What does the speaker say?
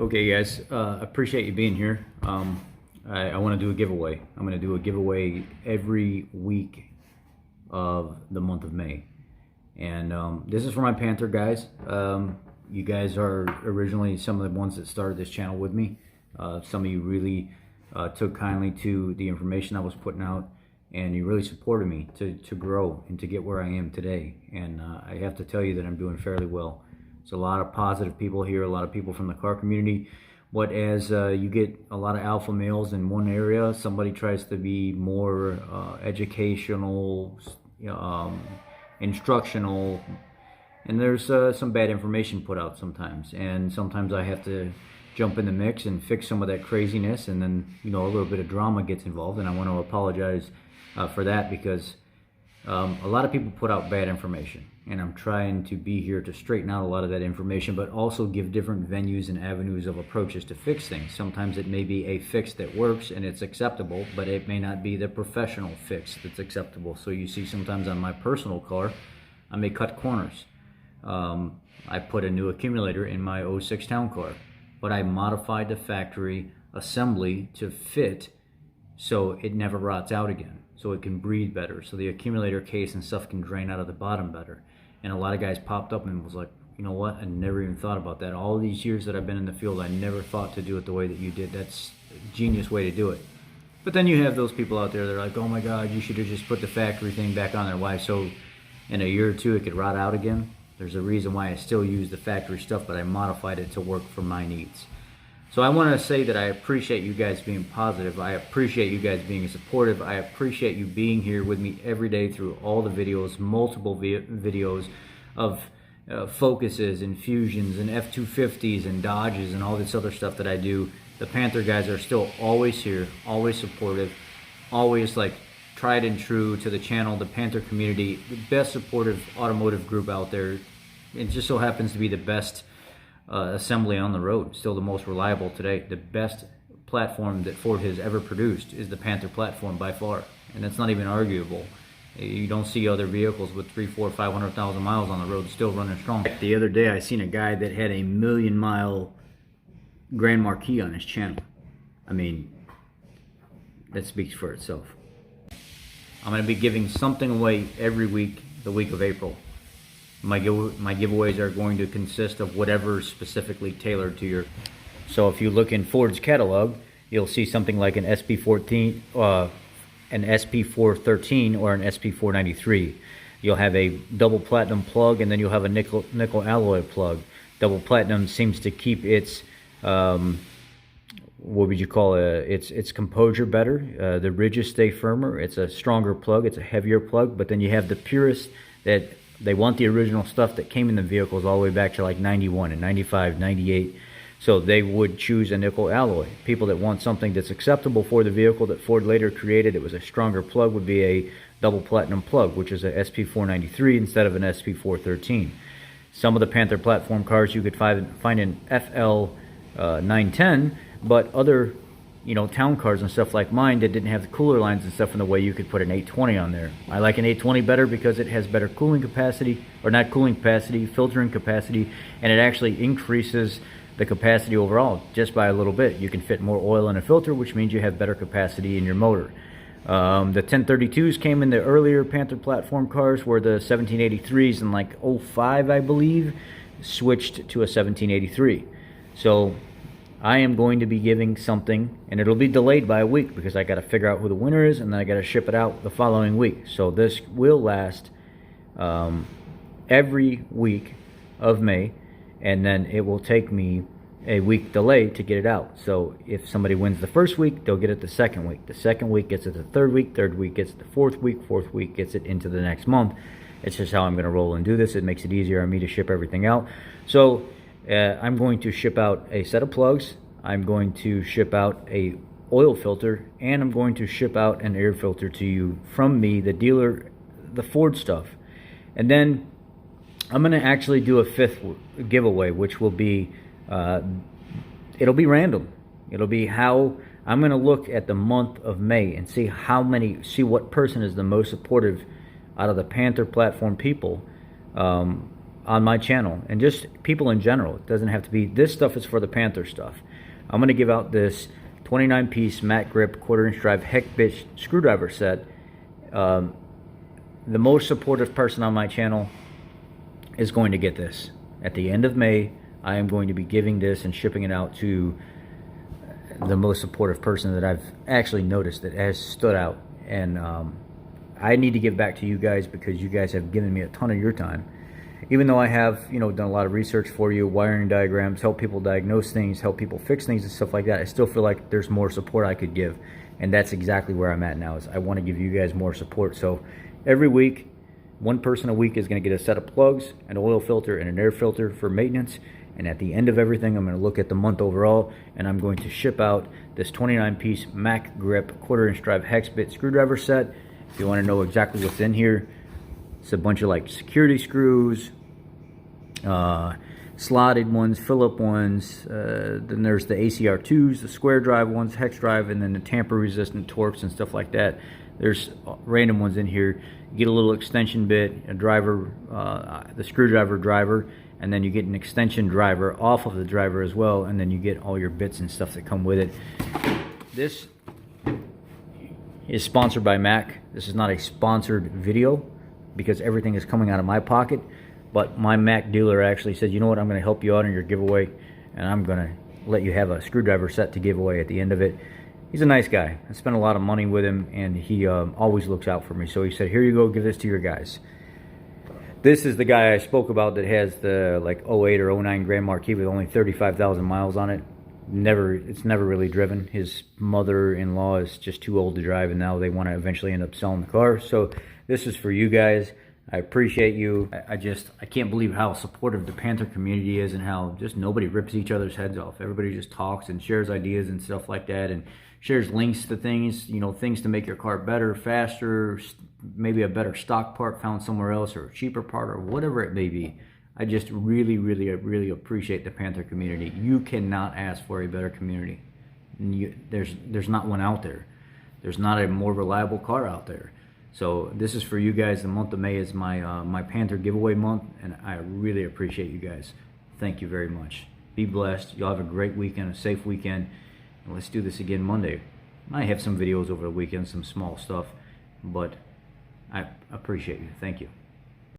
Okay, guys, appreciate you being here. I want to do a giveaway. I'm going to do a giveaway every week of the month of May. And this is for my Panther guys. You guys are originally some of the ones that started this channel with me. Some of you really took kindly to the information I was putting out, and you really supported me to grow and to get where I am today. And I have to tell you that I'm doing fairly well. There's a lot of positive people here, a lot of people from the car community. But as you get a lot of alpha males in one area, somebody tries to be more educational, instructional, and there's some bad information put out sometimes. And sometimes I have to jump in the mix and fix some of that craziness, and then a little bit of drama gets involved, and I want to apologize for that, because a lot of people put out bad information, and I'm trying to be here to straighten out a lot of that information, but also give different venues and avenues of approaches to fix things. Sometimes it may be a fix that works and it's acceptable, but it may not be the professional fix that's acceptable. So you see sometimes on my personal car, I may cut corners. I put a new accumulator in my '06 town car, but I modified the factory assembly to fit so it never rots out again, so it can breathe better, so the accumulator case and stuff can drain out of the bottom better. And a lot of guys popped up and was like, you know what, I never even thought about that. All these years that I've been in the field, I never thought to do it the way that you did. That's a genius way to do it. But then you have those people out there that are like, oh my God, you should have just put the factory thing back on there. Why? So in a year or two it could rot out again. There's a reason why I still use the factory stuff, but I modified it to work for my needs. So I want to say that I appreciate you guys being positive. I appreciate you guys being supportive. I appreciate you being here with me every day through all the videos, multiple videos of Focuses and Fusions and F-250s and Dodges and all this other stuff that I do. The Panther guys are still always here, always supportive, always like tried and true to the channel, the Panther community, the best supportive automotive group out there. It just so happens to be the best assembly on the road, still the most reliable today. The best platform that Ford has ever produced is the Panther platform by far, and that's not even arguable. You don't see other vehicles with 300,000, 400,000, 500,000 miles on the road still running strong. The other day I seen a guy that had a 1,000,000-mile Grand Marquis on his channel. I mean, that speaks for itself. I'm going to be giving something away every week, the week of April. My giveaways are going to consist of whatever specifically tailored to your. So if you look in Ford's catalog, you'll see something like an SP413 or an SP493. You'll have a double platinum plug, and then you'll have a nickel alloy plug. Double platinum seems to keep its what would you call it? Its composure better. The ridges stay firmer. It's a stronger plug. It's a heavier plug. But then you have the purist that they want the original stuff that came in the vehicles all the way back to like 91 and 95, 98. So they would choose a nickel alloy. People that want something that's acceptable for the vehicle that Ford later created, it was a stronger plug, would be a double platinum plug, which is a SP493 instead of an SP413. Some of the Panther platform cars you could find in FL 910, but other town cars and stuff like mine that didn't have the cooler lines and stuff in the way, you could put an 820 on there. I like an 820 better because it has better cooling capacity, or not cooling capacity, filtering capacity, and it actually increases the capacity overall just by a little bit. You can fit more oil in a filter, which means you have better capacity in your motor. The 1032s came in the earlier Panther platform cars, where the 1783s in like 05, I believe, switched to a 1783. So I am going to be giving something, and it'll be delayed by a week because I got to figure out who the winner is, and then I got to ship it out the following week. So this will last every week of May, and then it will take me a week delay to get it out. So if somebody wins the first week, they'll get it the second week. The second week gets it the third week gets it the fourth week gets it into the next month. It's just how I'm going to roll and do this. It makes it easier on me to ship everything out. So I'm going to ship out a set of plugs, I'm going to ship out a oil filter, and I'm going to ship out an air filter to you from me, the dealer, the Ford stuff. And then I'm going to actually do a fifth giveaway, which will be, it'll be random. It'll be how I'm going to look at the month of May and see what person is the most supportive out of the Panther platform people. on my channel, and just people in general. It doesn't have to be, this stuff is for the Panther stuff. I'm going to give out this 29-piece matte grip 1/4-inch drive heck bitch screwdriver set. The most supportive person on my channel is going to get this. At the end of May, I am going to be giving this and shipping it out to the most supportive person that I've actually noticed that has stood out. And I need to give back to you guys, because you guys have given me a ton of your time. Even though I have, you know, done a lot of research for you, wiring diagrams, help people diagnose things, help people fix things and stuff like that, I still feel like there's more support I could give. And that's exactly where I'm at now, is I want to give you guys more support. So every week, one person a week is going to get a set of plugs, an oil filter, and an air filter for maintenance. And at the end of everything, I'm going to look at the month overall, and I'm going to ship out this 29-piece Mac Grip 1/4-inch drive hex bit screwdriver set. If you want to know exactly what's in here, it's a bunch of like security screws, slotted ones, Phillip ones, then there's the ACR2s, the square drive ones, hex drive, and then the tamper resistant Torx and stuff like that. There's random ones in here. You get a little extension bit, a driver, the screwdriver driver, and then you get an extension driver off of the driver as well, and then you get all your bits and stuff that come with it. This is sponsored by Mac. This is not a sponsored video, because everything is coming out of my pocket, but my Mac dealer actually said, you know what, I'm going to help you out on your giveaway, and I'm going to let you have a screwdriver set to give away at the end of it. He's a nice guy. I spent a lot of money with him, and he always looks out for me. So he said, here you go, give this to your guys. This is the guy I spoke about that has the like 08 or 09 Grand Marquis with only 35,000 miles on it. It's never really driven. His mother-in-law is just too old to drive, and now they want to eventually end up selling the car. So this is for you guys. I appreciate you. I can't believe how supportive the Panther community is, and how just nobody rips each other's heads off. Everybody just talks and shares ideas and stuff like that, and shares links to things, you know, things to make your car better, faster, maybe a better stock part found somewhere else, or a cheaper part, or whatever it may be. I just really, really, really appreciate the Panther community. You cannot ask for a better community. There's not one out there. There's not a more reliable car out there. So this is for you guys. The month of May is my my Panther giveaway month, and I really appreciate you guys. Thank you very much. Be blessed. Y'all have a great weekend, a safe weekend, and let's do this again Monday. I might have some videos over the weekend, some small stuff, but I appreciate you. Thank you.